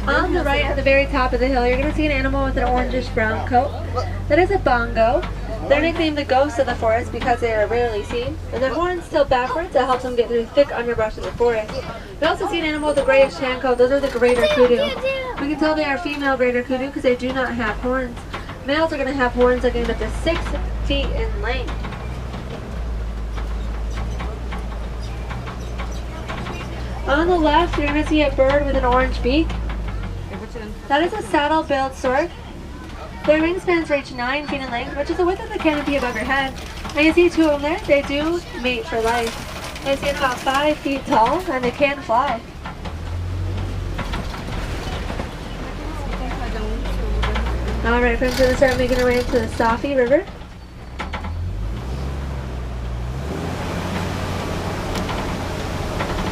On the right, at the very top of the hill, you're going to see an animal with an orangish brown coat. That is a bongo. They're nicknamed the ghosts of the forest because they are rarely seen. And their horns tilt backwards. That helps them get through thick underbrush of the forest. We also see an animal with a grayish tan coat. Those are the greater kudu. We can tell they are female greater kudu because they do not have horns. Males are going to have horns that get up to 6 feet in length. On the left, you're going to see a bird with an orange beak. That is a saddle-billed stork. Their wingspans reach 9 feet in length, which is the width of the canopy above your head. And you see two of them there. They do mate for life. They stand about 5 feet tall, and they can fly. Alright friends, we're going to start making our way into the Safi River.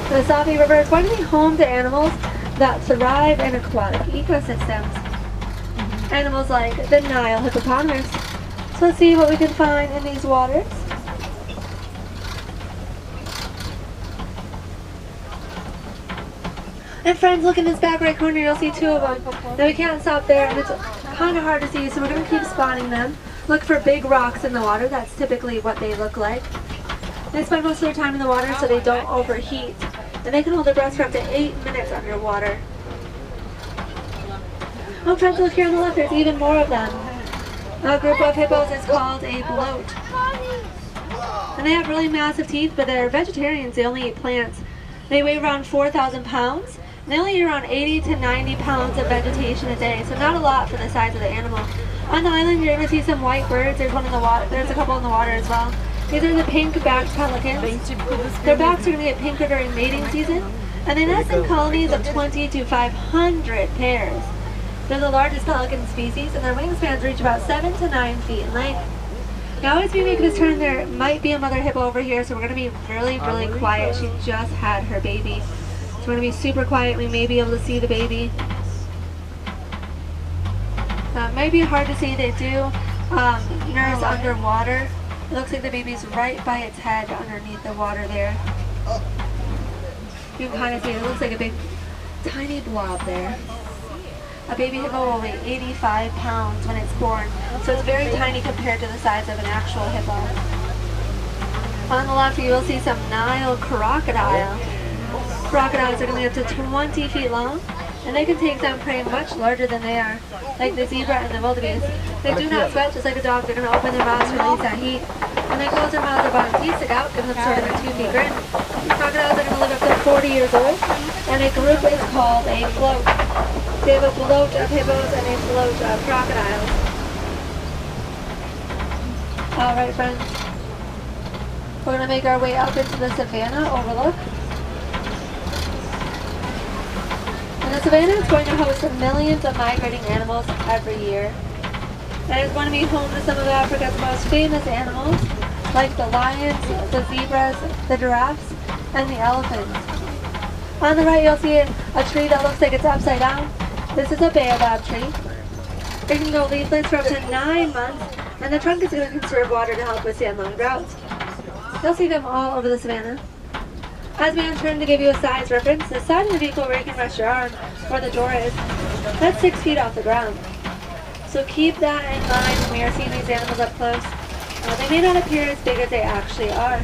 The Safi River is going to be home to animals that thrive in aquatic ecosystems. Animals like the Nile hippopotamus. So let's see what we can find in these waters. And friends, look in this back right corner, you'll see two of them. Now we can't stop there, and it's kind of hard to see, so we're going to keep spotting them. Look for big rocks in the water. That's typically what they look like. They spend most of their time in the water so they don't overheat. And they can hold their breath for up to 8 minutes underwater. Oh friends, look here on the left, there's even more of them. A group of hippos is called a bloat. And they have really massive teeth, but they're vegetarians, they only eat plants. They weigh around 4,000 pounds. And they only eat around 80 to 90 pounds of vegetation a day, so not a lot for the size of the animal. On the island, you're going to see some white birds. There's one in the water. There's a couple in the water as well. These are the pink-backed pelicans. Their backs are going to get pinker during mating season, and they nest in colonies of 20 to 500 pairs. They're the largest pelican species, and their wingspans reach about 7 to 9 feet in length. Now as we make this turn, there might be a mother hippo over here, so we're going to be really quiet. She just had her baby. So we're going to be super quiet. We may be able to see the baby. It might be hard to see. They do nurse underwater. It looks like the baby's right by its head underneath the water there. You can kind of see it looks like a big, tiny blob there. A baby hippo will weigh 85 pounds when it's born, so it's very tiny compared to the size of an actual hippo. On the left, you will see some Nile crocodile. Crocodiles are going to be up to 20 feet long, and they can take down prey much larger than they are, like the zebra and the wildebeest. They do not sweat just like a dog. They're going to open their mouths to release that heat. When they close their mouths, their bottom teeth stick out, giving them sort of a toothy grin. Crocodiles are going to live up to 40 years old, and a group is called a float. They have a float of hippos and a float of crocodiles. Alright friends, we're going to make our way up into the savannah overlook. And the savannah is going to host millions of migrating animals every year. And it's going to be home to some of Africa's most famous animals, like the lions, the zebras, the giraffes, and the elephants. On the right, you'll see a tree that looks like it's upside down. This is a Baobab tree. It can go leafless for up to 9 months, and the trunk is going to conserve water to help withstand long droughts. You'll see them all over the savannah. As we turn to give you a size reference, the side of the vehicle where you can rest your arm, where the door is, that's 6 feet off the ground. So keep that in mind when we are seeing these animals up close. They may not appear as big as they actually are.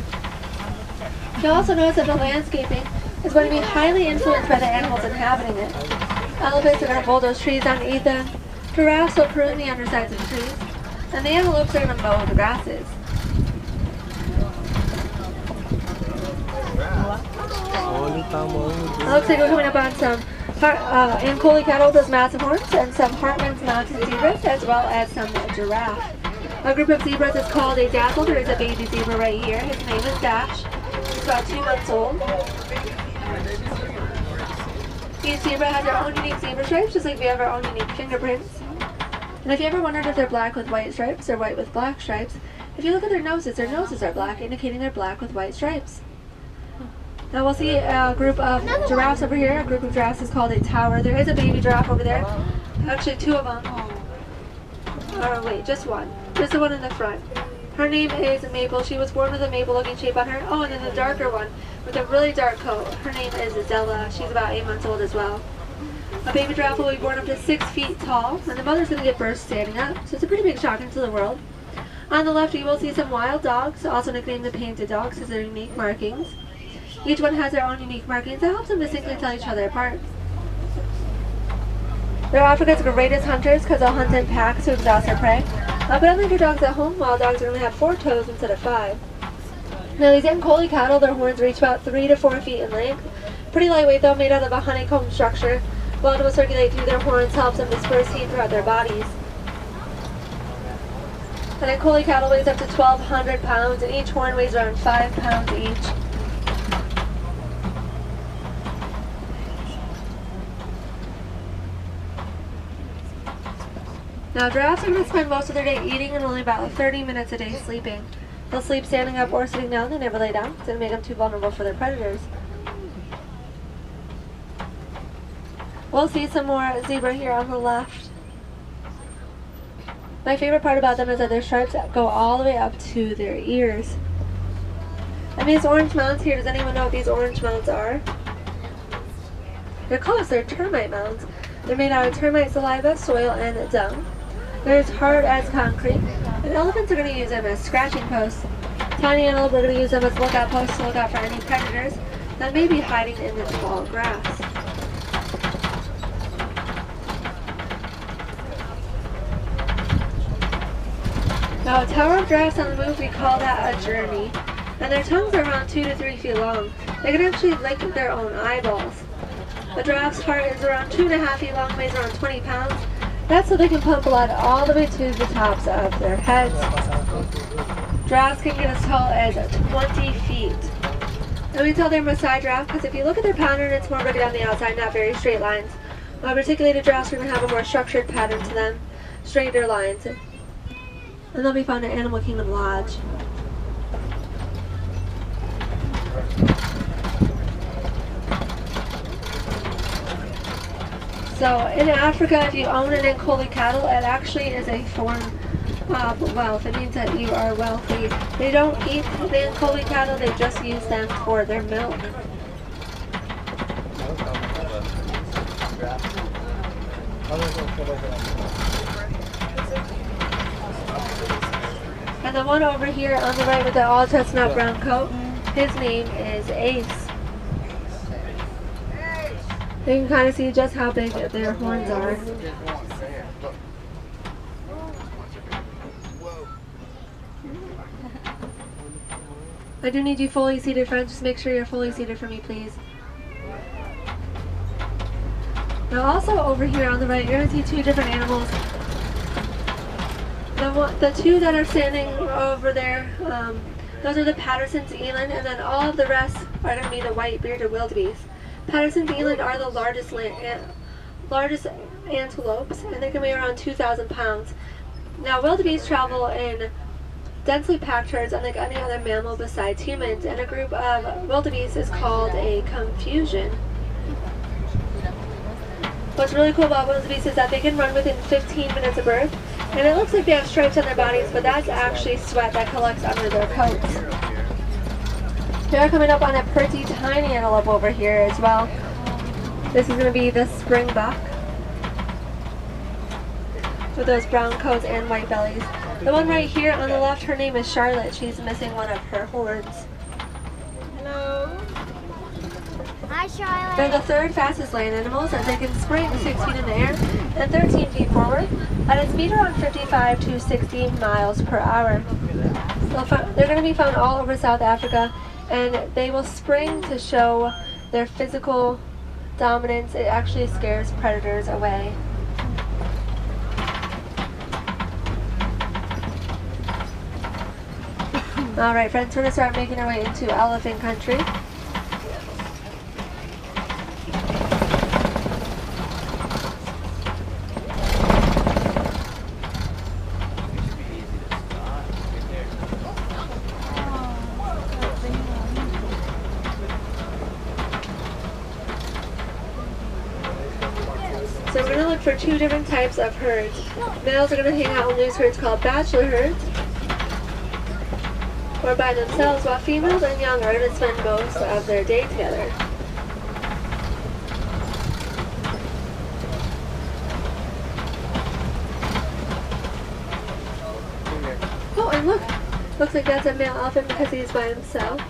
You'll also notice that the landscaping is going to be highly influenced by the animals inhabiting it. Elephants are going to bulldoze trees underneath them. Giraffes will prune the undersides of trees. And the antelopes are going to mow the grasses. It looks like we're coming up on some Ankoli cattle, those massive horns, and some Hartman's mountain zebras, as well as some giraffe. A group of zebras is called a dazzle. There is a baby zebra right here. His name is Dash. He's about 2 months old. Each zebra has their own unique zebra stripes, just like we have our own unique fingerprints. And if you ever wondered if they're black with white stripes or white with black stripes, if you look at their noses are black, indicating they're black with white stripes. Now we'll see a group of giraffes over here. A group of giraffes is called a tower. There is a baby giraffe over there. Actually 2 of them. Oh wait, just one. Just the one in the front. Her name is Maple. She was born with a maple-looking shape on her. Oh, and then the darker one with a really dark coat. Her name is Zella. She's about 8 months old as well. A baby giraffe will be born up to 6 feet tall, and the mother's going to give birth standing up. So it's a pretty big shock into the world. On the left, you will see some wild dogs, also nicknamed the painted dogs because they're unique markings. Each one has their own unique markings that helps them distinctly tell each other apart. They're Africa's greatest hunters because they'll hunt in packs to exhaust their prey. But unlike your dogs at home, wild dogs are going to have 4 toes instead of 5. Now these Ankole cattle, their horns reach about 3 to 4 feet in length. Pretty lightweight though, made out of a honeycomb structure. Blood will circulate through their horns, helps them disperse heat throughout their bodies. An Ankole cattle weighs up to 1,200 pounds, and each horn weighs around 5 pounds each. Now giraffes are going to spend most of their day eating and only about 30 minutes a day sleeping. They'll sleep standing up or sitting down. They never lay down. It's going to make them too vulnerable for their predators. We'll see some more zebra here on the left. My favorite part about them is that their stripes go all the way up to their ears. And these orange mounds here, does anyone know what these orange mounds are? They're close. They're termite mounds. They're made out of termite saliva, soil, and dung. They're as hard as concrete. And elephants are going to use them as scratching posts. Tiny antelope are going to use them as lookout posts to look out for any predators that may be hiding in the tall grass. Now, a tower of giraffes on the move, we call that a journey. And their tongues are around 2 to 3 feet long. They can actually lick their own eyeballs. A giraffe's heart is around 2.5 feet long, weighs around 20 pounds. That's so they can pump blood all the way to the tops of their heads. Giraffes can get as tall as 20 feet. And we tell they're Maasai giraffe because if you look at their pattern, it's more rugged on the outside, not very straight lines. Reticulated giraffes are going to have a more structured pattern to them, straighter lines. And they'll be found at Animal Kingdom Lodge. So in Africa, if you own an Ankole cattle, it actually is a form of wealth. It means that you are wealthy. They don't eat the Ankole cattle, they just use them for their milk. And the one over here on the right with the all chestnut brown coat, his name is Ace. You can kind of see just how big their horns are. I do need you fully seated, friends. Just make sure you're fully seated for me, please. Now also over here on the right, you're going to see 2 different animals. The 2 that are standing over there, those are the Patterson's eland, and then all of the rest are going to be the white-bearded wildebeest. Patterson's eland are the largest antelopes, and they can weigh around 2,000 pounds. Now, wildebeest travel in densely packed herds unlike any other mammal besides humans, and a group of wildebeest is called a confusion. What's really cool about wildebeest is that they can run within 15 minutes of birth, and it looks like they have stripes on their bodies, but that's actually sweat that collects under their coats. They're coming up on a pretty tiny antelope over here as well. This is going to be the springbuck with those brown coats and white bellies. The one right here on the left, her name is Charlotte. She's missing one of her horns. Hello. Hi, Charlotte. They're the 3rd fastest land animals, as they can spring 6 feet in the air and 13 feet forward at a speed around 55 to 60 miles per hour. They're going to be found all over South Africa, and they will spring to show their physical dominance. It actually scares predators away. Alright friends, we're going to start making our way into elephant country. So we're going to look for 2 different types of herds. Males are going to hang out in loose herds called bachelor herds. or by themselves, while females and young are going to spend most of their day together. Oh, and look! Looks like that's a male elephant because he's by himself.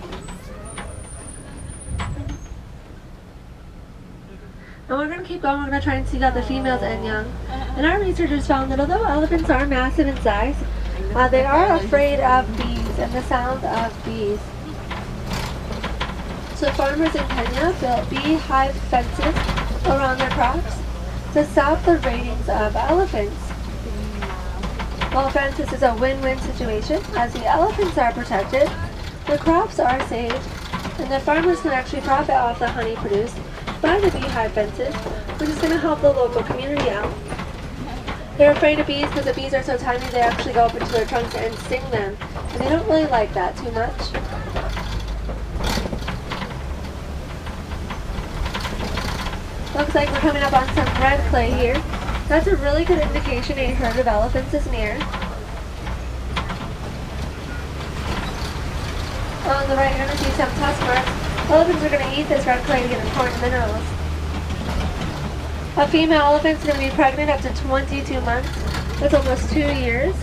And we're going to keep going. We're going to try and seek out the females and young. And our researchers found that although elephants are massive in size, they are afraid of bees and the sound of bees. So farmers in Kenya built beehive fences around their crops to stop the ratings of elephants. Well, friends, this is a win-win situation. As the elephants are protected, the crops are saved, and the farmers can actually profit off the honey produced by the beehive fences, which is going to help the local community out. They're afraid of bees because the bees are so tiny they actually go up into their trunks and sting them, and they don't really like that too much. Looks like we're coming up on some red clay here. That's a really good indication a herd of elephants is near. On the right, you're going to see some tusk marks. Elephants are going to eat this red clay to get important minerals. A female elephant is going to be pregnant up to 22 months. That's almost 2 years.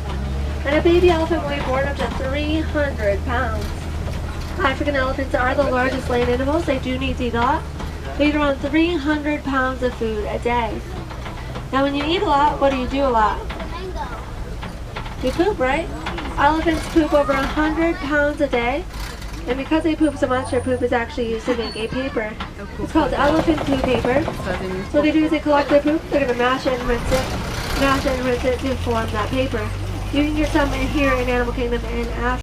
And a baby elephant will be born up to 300 pounds. African elephants are the largest land animals. They do need to eat a lot. They eat around 300 pounds of food a day. Now when you eat a lot, what do you do a lot? You poop, right? Elephants poop over 100 pounds a day. And because they poop so much, their poop is actually used to make a paper. It's called elephant poo paper. So what they do is they collect their poop, they're going to mash it and rinse it to form that paper. You can get some in here in Animal Kingdom in Africa.